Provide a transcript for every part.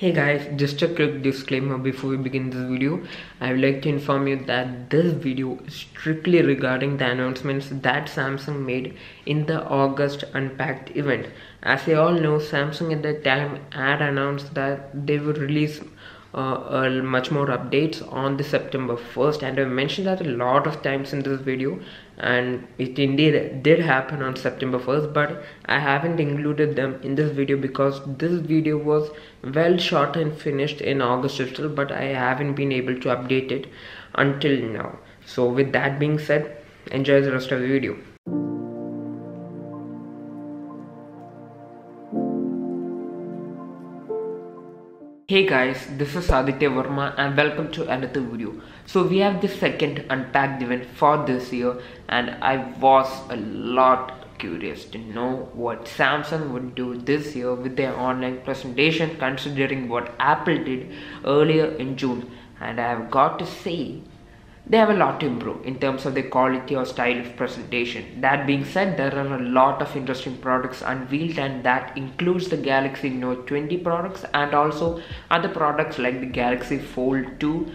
Hey guys, just a quick disclaimer before we begin this video. I would like to inform you that this video is strictly regarding the announcements that Samsung made in the August Unpacked event. As you all know, Samsung at that time had announced that they would release much more updates on the September 1st, and I mentioned that a lot of times in this video, and it indeed did happen on September 1st, but I haven't included them in this video because this video was well shot and finished in August itself, but I haven't been able to update it until now. So with that being said, enjoy the rest of the video. Hey guys, this is Aditya Verma and welcome to another video. So we have the second Unpacked event for this year, and I was a lot curious to know what Samsung would do this year with their online presentation, considering what Apple did earlier in June. And I have got to say, they have a lot to improve in terms of the quality or style of presentation. That being said, there are a lot of interesting products unveiled, and that includes the Galaxy Note 20 products and also other products like the Galaxy Fold 2,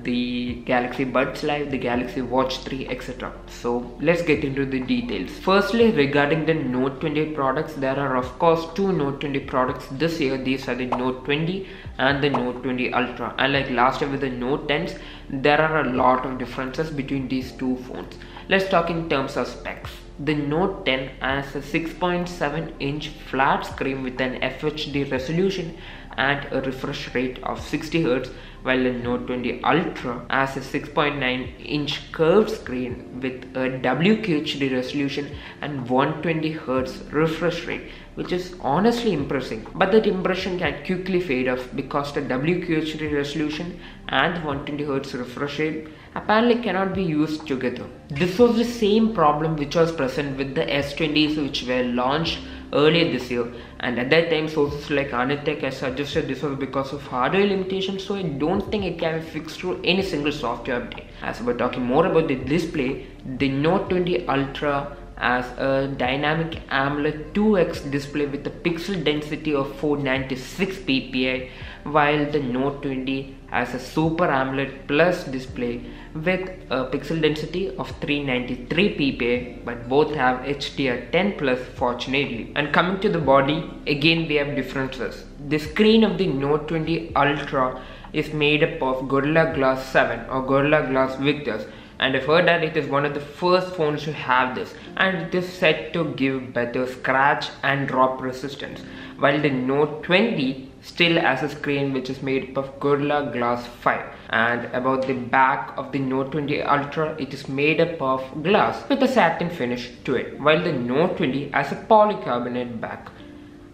the Galaxy Buds Live, the Galaxy Watch 3, etc. So let's get into the details. Firstly, regarding the Note 20 products, there are of course two Note 20 products this year. These are the Note 20 and the Note 20 Ultra. Unlike last year with the Note 10s, there are a lot of differences between these two phones. Let's talk in terms of specs. The Note 10 has a 6.7-inch flat screen with an FHD resolution and a refresh rate of 60Hz, while the Note 20 Ultra has a 6.9-inch curved screen with a WQHD resolution and 120Hz refresh rate, which is honestly impressive. But that impression can quickly fade off because the WQHD resolution and 120Hz refresh rate apparently cannot be used together. This was the same problem which was present with the S20s, which were launched earlier this year, and at that time sources like Anitech has suggested this was because of hardware limitations, so I don't think it can be fixed through any single software update. As we're talking more about the display, the Note 20 Ultra has a dynamic AMOLED 2x display with a pixel density of 496 ppi, while the Note 20 has a Super AMOLED Plus display with a pixel density of 393 ppi, but both have HDR10 Plus fortunately. And coming to the body, again we have differences. The screen of the Note 20 Ultra is made up of Gorilla Glass 7 or Gorilla Glass Victus, and I've heard that it is one of the first phones to have this, and it is said to give better scratch and drop resistance, while the Note 20 still has a screen which is made up of Gorilla Glass 5. And about the back of the Note 20 Ultra, it is made up of glass with a satin finish to it, while the Note 20 has a polycarbonate back,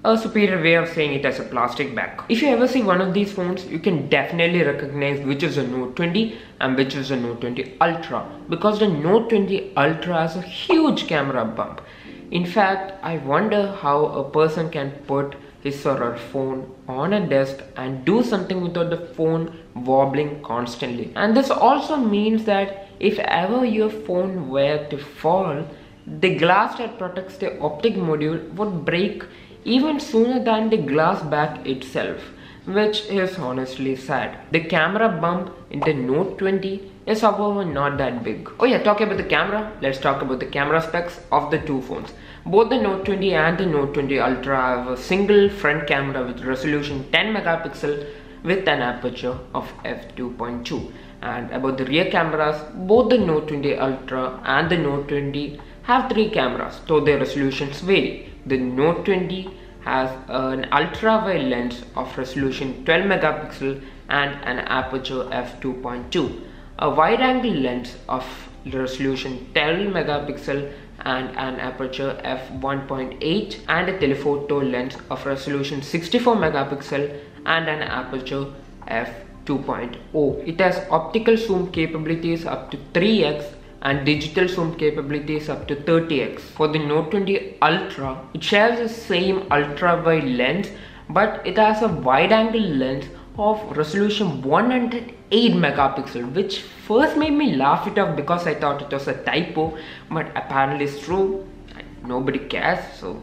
a superior way of saying it as a plastic back. If you ever see one of these phones, you can definitely recognize which is a Note 20 and which is a Note 20 Ultra, because the Note 20 Ultra has a huge camera bump. In fact, I wonder how a person can put his or her phone on a desk and do something without the phone wobbling constantly. And this also means that if ever your phone were to fall, the glass that protects the optic module would break even sooner than the glass back itself, which is honestly sad. The camera bump in the Note 20 is however not that big. Oh yeah, talking about the camera, let's talk about the camera specs of the two phones. Both the Note 20 and the Note 20 Ultra have a single front camera with resolution 10 megapixel with an aperture of f2.2. And about the rear cameras, both the Note 20 Ultra and the Note 20 have 3 cameras, though their resolutions vary. The Note 20 has an ultra-wide lens of resolution 12 megapixel and an aperture f2.2, a wide-angle lens of resolution 12 megapixel and an aperture f1.8, and a telephoto lens of resolution 64 megapixel and an aperture f2.0. It has optical zoom capabilities up to 3x and digital zoom capabilities up to 30x. For the Note 20 Ultra, it shares the same ultra-wide lens, but it has a wide-angle lens of resolution 108 megapixel, which first made me laugh it off because I thought it was a typo, but apparently it's true. Nobody cares, so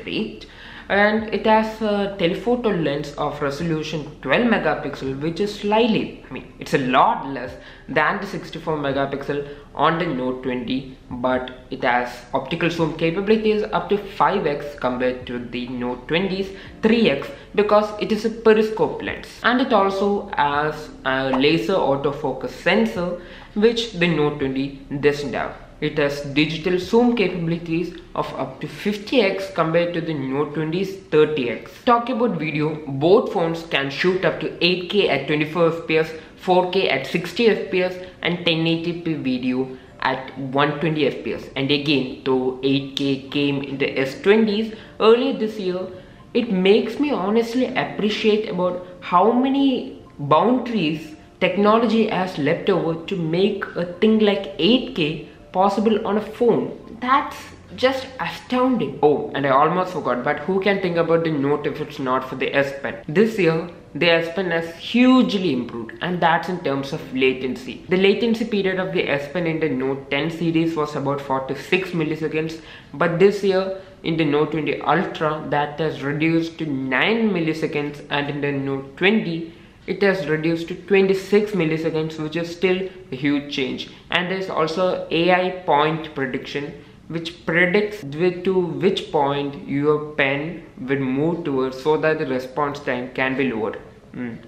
great. and it has a telephoto lens of resolution 12 megapixel, which is slightly, it's a lot less than the 64 megapixel on the Note 20, but it has optical zoom capabilities up to 5x compared to the Note 20's 3x because it is a periscope lens, and it also has a laser autofocus sensor which the Note 20 doesn't have. It has digital zoom capabilities of up to 50x compared to the Note 20's 30x. Talk about video, both phones can shoot up to 8K at 24 fps, 4K at 60 fps and 1080p video at 120 fps. And again, though 8K came in the S20s earlier this year, it makes me honestly appreciate about how many boundaries technology has left over to make a thing like 8K possible on a phone. That's just astounding. Oh, and I almost forgot, but who can think about the Note if it's not for the S Pen? This year, the S Pen has hugely improved, and that's in terms of latency. The latency period of the S Pen in the Note 10 series was about 46 milliseconds, but this year in the Note 20 Ultra that has reduced to 9 milliseconds, and in the Note 20 it has reduced to 26 milliseconds, which is still a huge change. And there's also AI point prediction, which predicts to which point your pen will move towards so that the response time can be lowered.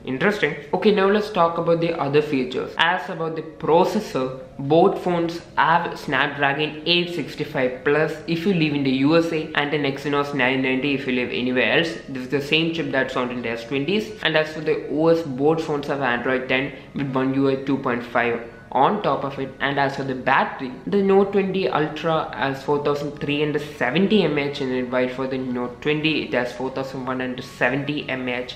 Interesting. Okay, now let's talk about the other features. As about the processor, both phones have Snapdragon 865 Plus if you live in the USA, and an Exynos 990 if you live anywhere else. This is the same chip that's found in the S20s. And as for the OS, both phones have Android 10 with One UI 2.5 on top of it. And as for the battery, the Note 20 Ultra has 4370 mAh in it, while for the Note 20 it has 4170 mAh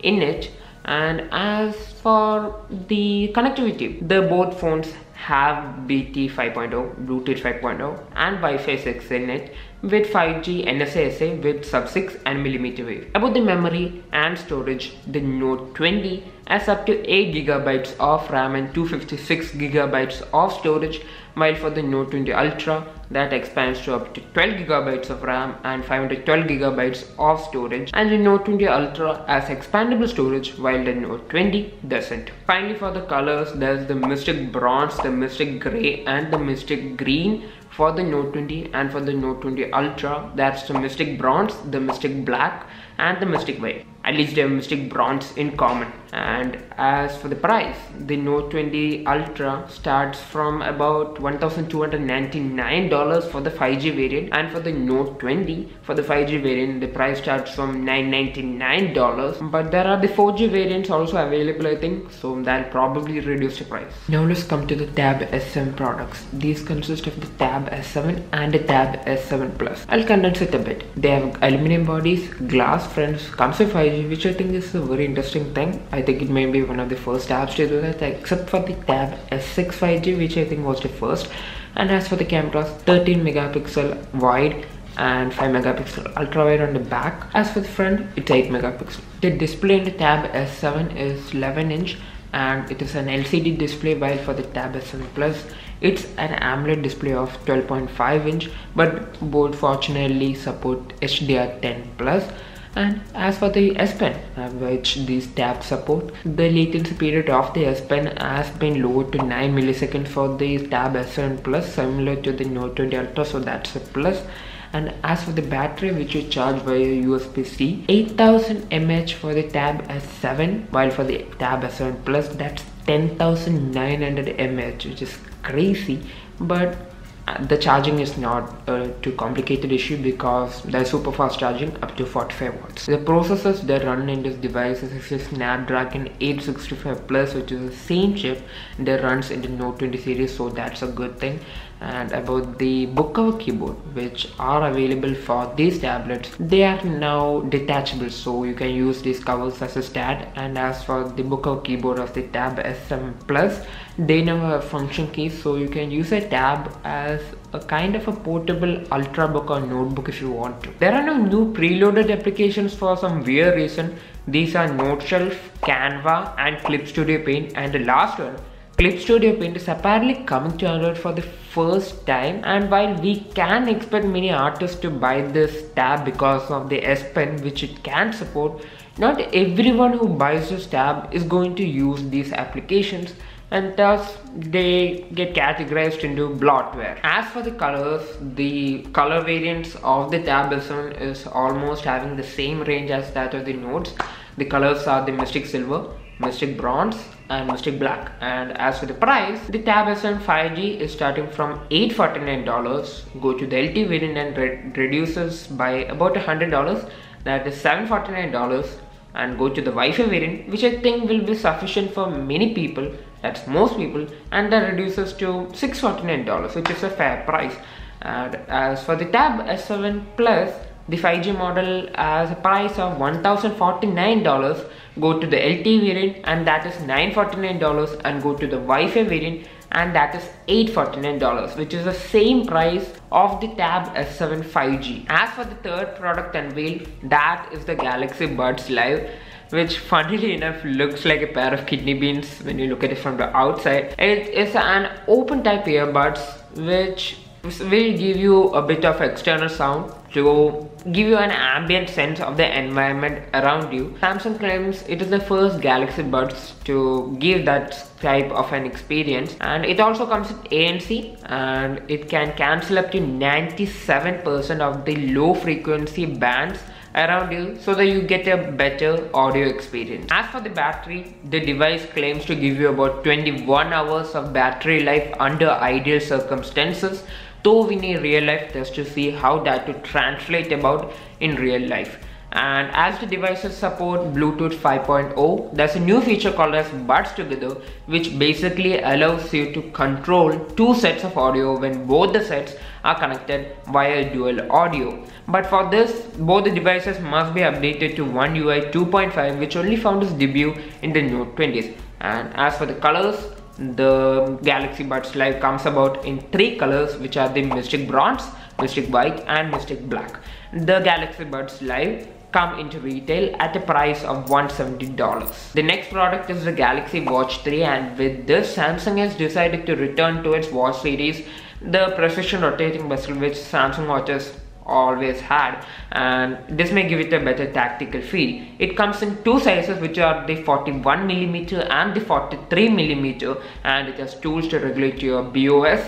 in it. And as for the connectivity, the both phones have BT 5.0, Bluetooth 5.0 and Wi-Fi 6 in it, with 5G NSA with sub-6 and millimeter wave. About the memory and storage, the Note 20 has up to 8GB of RAM and 256GB of storage, while for the Note 20 Ultra that expands to up to 12GB of RAM and 512GB of storage, and the Note 20 Ultra has expandable storage while the Note 20 doesn't. Finally, for the colors, there's the Mystic Bronze, the Mystic Grey and the Mystic Green for the Note 20, and for the Note 20 Ultra that's the Mystic Bronze, the Mystic Black and the Mystic White. At least they have Mystic Bronze in common. And as for the price, the Note 20 Ultra starts from about $1,299 for the 5G variant, and for the Note 20 for the 5G variant the price starts from $999, but there are the 4G variants also available, I think, so that'll probably reduce the price. Now let's come to the Tab S7 products. These consist of the Tab S7 and the Tab S7 Plus. I'll condense it a bit. They have aluminum bodies, glass fronts, comes with 5G, which I think is a very interesting thing. I think it may be one of the first tabs to do that, except for the Tab S6 5G, which I think was the first. And as for the cameras, 13 megapixel wide and 5 megapixel ultra wide on the back. As for the front, it's 8 megapixel. The display in the Tab S7 is 11 inch and it is an LCD display, while for the Tab S7 Plus it's an AMOLED display of 12.5 inch, but both fortunately support HDR10 plus. And as for the S Pen, which these tabs support, the latency period of the S Pen has been lowered to 9 milliseconds for the Tab S7 Plus, similar to the Note 20 Ultra, so that's a plus. And as for the battery, which you charge via USB-C, 8000 mAh for the Tab S7, while for the Tab S7 Plus that's 10,900 mAh, which is crazy. But the charging is not a too complicated issue because there's super fast charging up to 45 watts. The processors that run in this device is a Snapdragon 865 Plus, which is the same chip that runs in the Note 20 series, so that's a good thing. And about the book cover keyboard, which are available for these tablets, they are now detachable, so you can use these covers as a stand. And as for the book cover keyboard of the Tab S7 Plus, they now have function keys, so you can use a tab as a kind of a portable ultrabook or notebook if you want to. There are no new preloaded applications for some weird reason. These are Note Shelf, Canva and Clip Studio Paint, and the last one, Clip Studio Paint is apparently coming to Android for the first time, and while we can expect many artists to buy this tab because of the S Pen which it can support, not everyone who buys this tab is going to use these applications, and thus they get categorized into bloatware. As for the colors, the color variants of the Tab S7 is almost having the same range as that of the Notes. The colors are the Mystic Silver, Mystic Bronze and Mystic Black. And as for the price, the Tab S7 5G is starting from $849. Go to the LT variant and reduces by about $100, that is $749, and go to the Wi-Fi variant, which I think will be sufficient for many people, that's most people, and that reduces to $649, which is a fair price. And as for the Tab S7 Plus, the 5G model has a price of $1,049. Go to the LT variant and that is $949, and go to the Wi-Fi variant and that is $849, which is the same price of the Tab S7 5G. As for the third product unveiled, that is the Galaxy Buds Live, which funnily enough looks like a pair of kidney beans when you look at it from the outside. It is an open type earbuds which will give you a bit of external sound to give you an ambient sense of the environment around you. Samsung claims it is the first Galaxy Buds to give that type of an experience, and it also comes with ANC, and it can cancel up to 97% of the low frequency bands around you so that you get a better audio experience. As for the battery, the device claims to give you about 21 hours of battery life under ideal circumstances, though we need real life tests to see how that would translate about in real life. And as the devices support Bluetooth 5.0, there's a new feature called as Buds Together, which basically allows you to control two sets of audio when both the sets are connected via dual audio. But for this, both the devices must be updated to One UI 2.5, which only found its debut in the Note 20s. And as for the colors, the Galaxy Buds Live comes about in three colors, which are the Mystic Bronze, Mystic White and Mystic Black. The Galaxy Buds Live come into retail at a price of $170. The next product is the Galaxy Watch 3, and with this, Samsung has decided to return to its watch series, the precision rotating bezel which Samsung watches always had, and this may give it a better tactical feel. It comes in two sizes, which are the 41mm and the 43mm, and it has tools to regulate your BOS,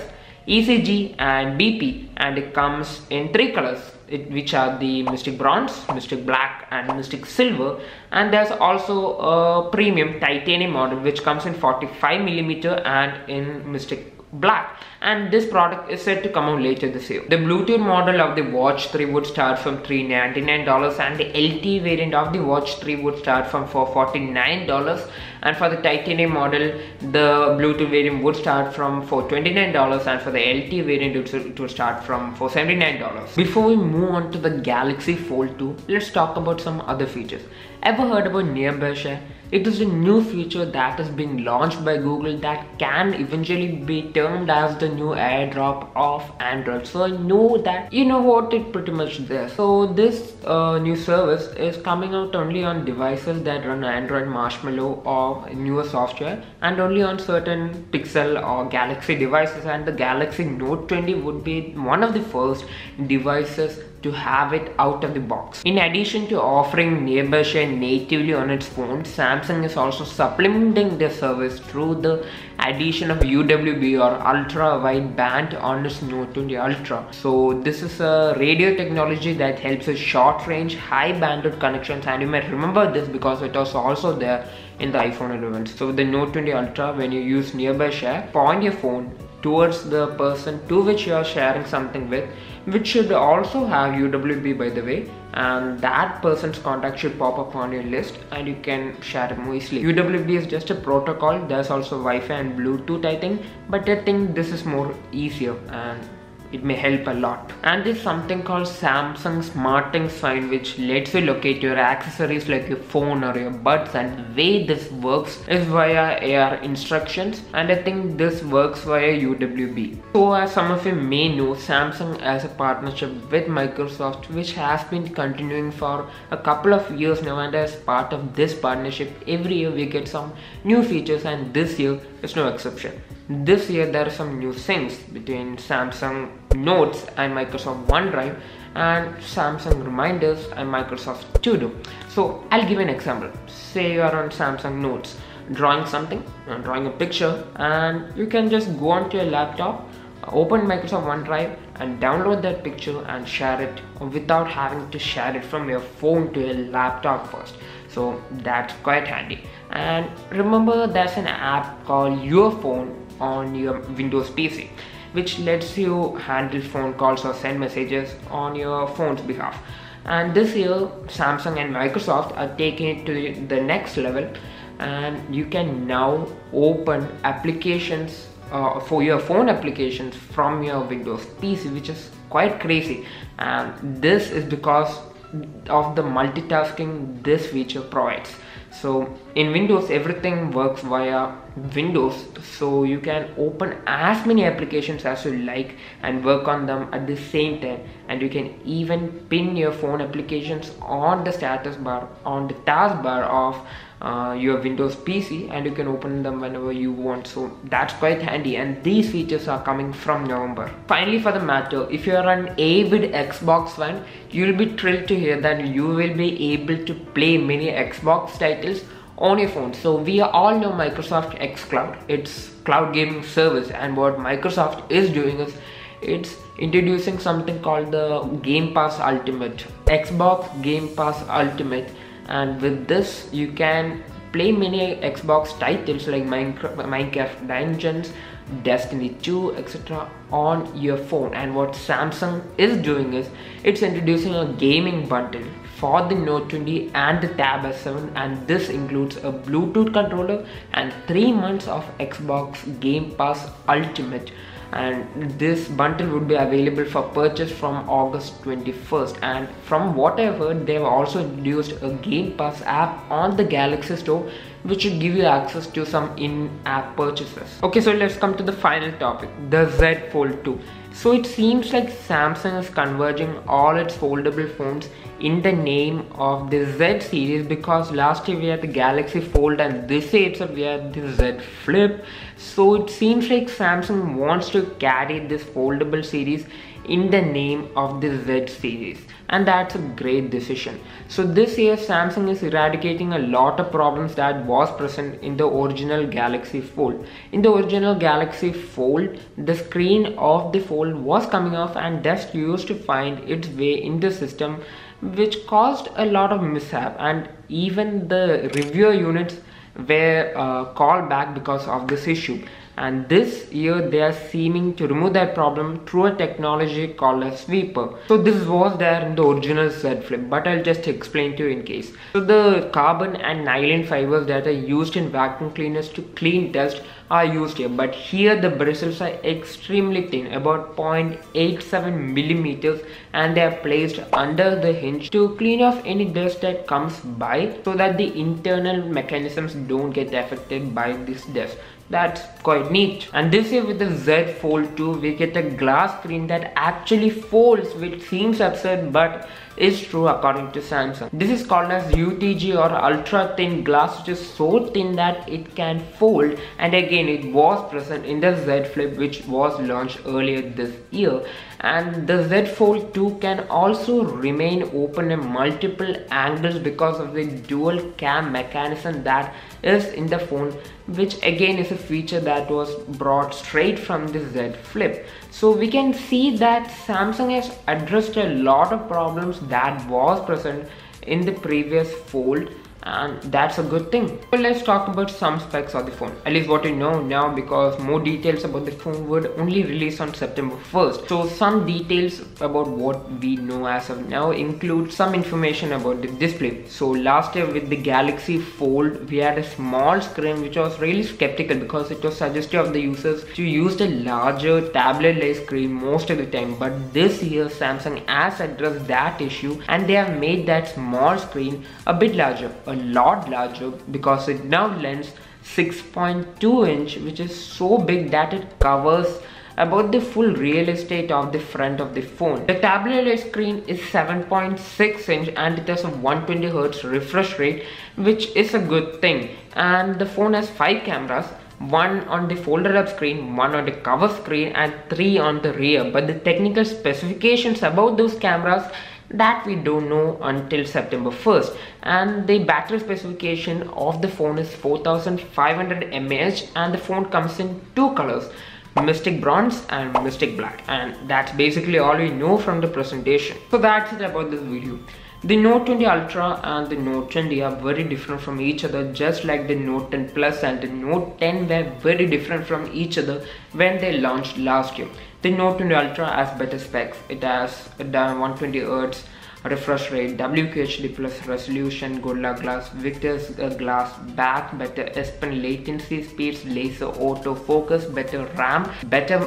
ECG and BP, and it comes in three colors, which are the Mystic Bronze, Mystic Black and Mystic Silver. And there's also a premium titanium model which comes in 45mm and in Mystic Black, and this product is set to come out later this year. The Bluetooth model of the Watch 3 would start from $399, and the LTE variant of the Watch 3 would start from $449, and for the titanium model, the Bluetooth variant would start from $429, and for the LTE variant it would start from $479. Before we move on to the Galaxy Fold 2, let's talk about some other features. Ever heard about Nearby Share? It is a new feature that has been launched by Google that can eventually be termed as the new airdrop of Android. So I know that you know what it pretty much there. So this new service is coming out only on devices that run Android Marshmallow or newer software, and only on certain Pixel or Galaxy devices, and the Galaxy Note 20 would be one of the first devices to have it out of the box. In addition to offering Nearby Share natively on its phone, Samsung is also supplementing their service through the addition of UWB or ultra wide band on its Note 20 Ultra. So this is a radio technology that helps with short range, high bandwidth connections, and you might remember this because it was also there in the iPhone 11. So with the Note 20 Ultra, when you use Nearby Share, point your phone towards the person to which you are sharing something with, which should also have UWB by the way, and that person's contact should pop up on your list and you can share it more easily. UWB is just a protocol. There's also Wi-Fi and Bluetooth I think, but I think this is more easier, and it may help a lot. And there's something called Samsung SmartThings Find, which lets you locate your accessories like your phone or your buds, and the way this works is via AR instructions, and I think this works via UWB. So as some of you may know, Samsung has a partnership with Microsoft which has been continuing for a couple of years now, and as part of this partnership every year we get some new features, and this year is no exception. This year there are some new things between Samsung Notes and Microsoft OneDrive, and Samsung Reminders and Microsoft To Do. So I'll give an example. Say you are on Samsung Notes drawing something, drawing a picture, and you can just go onto your laptop, open Microsoft OneDrive and download that picture and share it without having to share it from your phone to your laptop first. So that's quite handy. And remember, there's an app called Your Phone on your Windows PC which lets you handle phone calls or send messages on your phone's behalf. And this year Samsung and Microsoft are taking it to the next level, and you can now open applications for your phone applications from your Windows PC, which is quite crazy. And this is because of the multitasking this feature provides. So in Windows everything works via Windows, so you can open as many applications as you like and work on them at the same time, and you can even pin your phone applications on the status bar, on the taskbar of your Windows PC, and you can open them whenever you want. So that's quite handy, and these features are coming from November. Finally, for the matter, if you are an avid Xbox fan, you'll be thrilled to hear that you will be able to play many Xbox titles on your phone. So we all know Microsoft xCloud, it's cloud gaming service, and what Microsoft is doing is it's introducing something called the Game Pass Ultimate, Xbox Game Pass Ultimate. And with this you can play many Xbox titles like Minecraft Dungeons, Destiny 2, etc. on your phone. And what Samsung is doing is it's introducing a gaming bundle for the Note 20 and the Tab S7, and this includes a Bluetooth controller and 3 months of Xbox Game Pass Ultimate. And this bundle would be available for purchase from August 21st. And from what I've heard, they've also introduced a Game Pass app on the Galaxy Store which should give you access to some in-app purchases. Okay, so let's come to the final topic, the Z Fold 2. So it seems like Samsung is converging all its foldable phones in the name of the Z series, because last year we had the Galaxy Fold and this year itself we had the Z Flip. So it seems like Samsung wants to carry this foldable series in the name of the Z series, and that's a great decision. So this year Samsung is eradicating a lot of problems that was present in the original Galaxy Fold. In the original Galaxy Fold, the screen of the fold was coming off and dust used to find its way in the system, which caused a lot of mishap, and even the reviewer units were called back because of this issue. And this year they are seeming to remove that problem through a technology called a sweeper. So this was there in the original Z Flip, but I'll just explain to you in case. So the carbon and nylon fibers that are used in vacuum cleaners to clean dust are used here, but here the bristles are extremely thin, about 0.87 millimeters, and they are placed under the hinge to clean off any dust that comes by, so that the internal mechanisms don't get affected by this dust. That's quite neat. And this year with the Z Fold 2 we get a glass screen that actually folds, which seems absurd but is true according to Samsung. This is called as UTG, or ultra thin glass, which is so thin that it can fold, and again it was present in the Z Flip which was launched earlier this year. And the Z Fold 2 can also remain open in multiple angles because of the dual cam mechanism that is in the phone, which again is a feature that was brought straight from the Z Flip. So we can see that Samsung has addressed a lot of problems that was present in the previous Fold and that's a good thing. So let's talk about some specs of the phone, at least what you know now, because more details about the phone would only release on September 1st. So some details about what we know as of now include some information about the display. So last year with the Galaxy Fold, we had a small screen which was really skeptical because it was suggestive of the users to use a larger tablet-like screen most of the time. But this year Samsung has addressed that issue and they have made that small screen a bit larger, a lot larger, because it now lends 6.2 inch, which is so big that it covers about the full real estate of the front of the phone. The tablet screen is 7.6 inch and it has a 120Hz refresh rate, which is a good thing. And the phone has 5 cameras, one on the folded up screen, one on the cover screen, and 3 on the rear. But the technical specifications about those cameras, that we don't know until September 1st. And the battery specification of the phone is 4500 mAh, and the phone comes in 2 colors, Mystic Bronze and Mystic Black, and that's basically all we know from the presentation. So that's it about this video. The Note 20 Ultra and the Note 20 are very different from each other, just like the Note 10 Plus and the Note 10 were very different from each other when they launched last year. The Note 20 Ultra has better specs. It has a 120Hz refresh rate, WQHD plus resolution, Gorilla Glass, Victor's Glass back, better S Pen latency speeds, laser autofocus, better RAM, better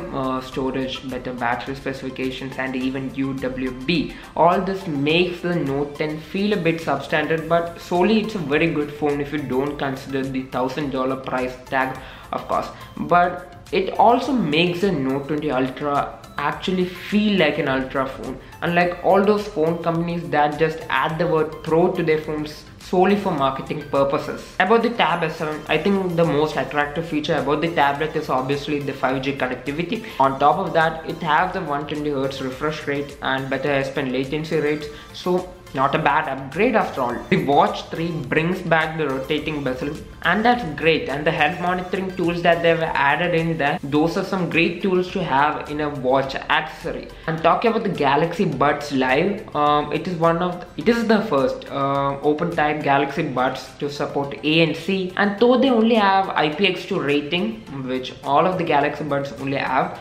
storage, better battery specifications, and even UWB. All this makes the Note 10 feel a bit substandard, but solely it's a very good phone if you don't consider the $1000 price tag, of course. But it also makes the Note 20 Ultra actually feel like an ultra phone, unlike all those phone companies that just add the word Pro to their phones solely for marketing purposes. About the Tab S7, I think the most attractive feature about the tablet is obviously the 5G connectivity. On top of that, it has the 120Hz refresh rate and better S Pen latency rates, so not a bad upgrade after all. The Watch 3 brings back the rotating bezel, and that's great. And the health monitoring tools that they've added in there, those are some great tools to have in a watch accessory. And talking about the Galaxy Buds Live, it is the first open type Galaxy Buds to support ANC, and though they only have IPX2 rating, which all of the Galaxy Buds only have,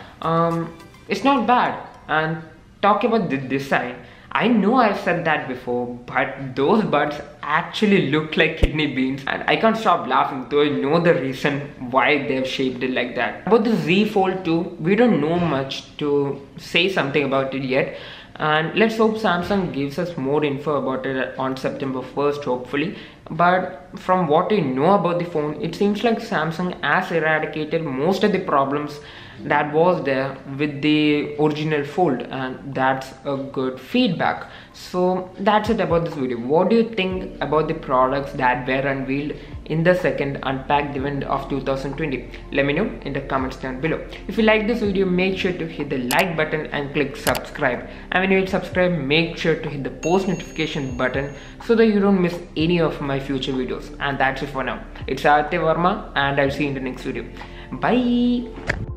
it's not bad. And talking about the design, I know I've said that before, but those buds actually look like kidney beans, and I can't stop laughing though I know the reason why they've shaped it like that. About the Z Fold 2, we don't know much to say something about it yet, and let's hope Samsung gives us more info about it on September 1st hopefully. But from what we know about the phone, it seems like Samsung has eradicated most of the problems that was there with the original Fold, and that's a good feedback. So that's it about this video. What do you think about the products that were unveiled in the second Unpacked event of 2020? Let me know in the comments down below. If you like this video, make sure to hit the like button and click subscribe, and when you hit subscribe, make sure to hit the post notification button so that you don't miss any of my future videos. And that's it for now. It's Aditya Verma, and I'll see you in the next video. Bye.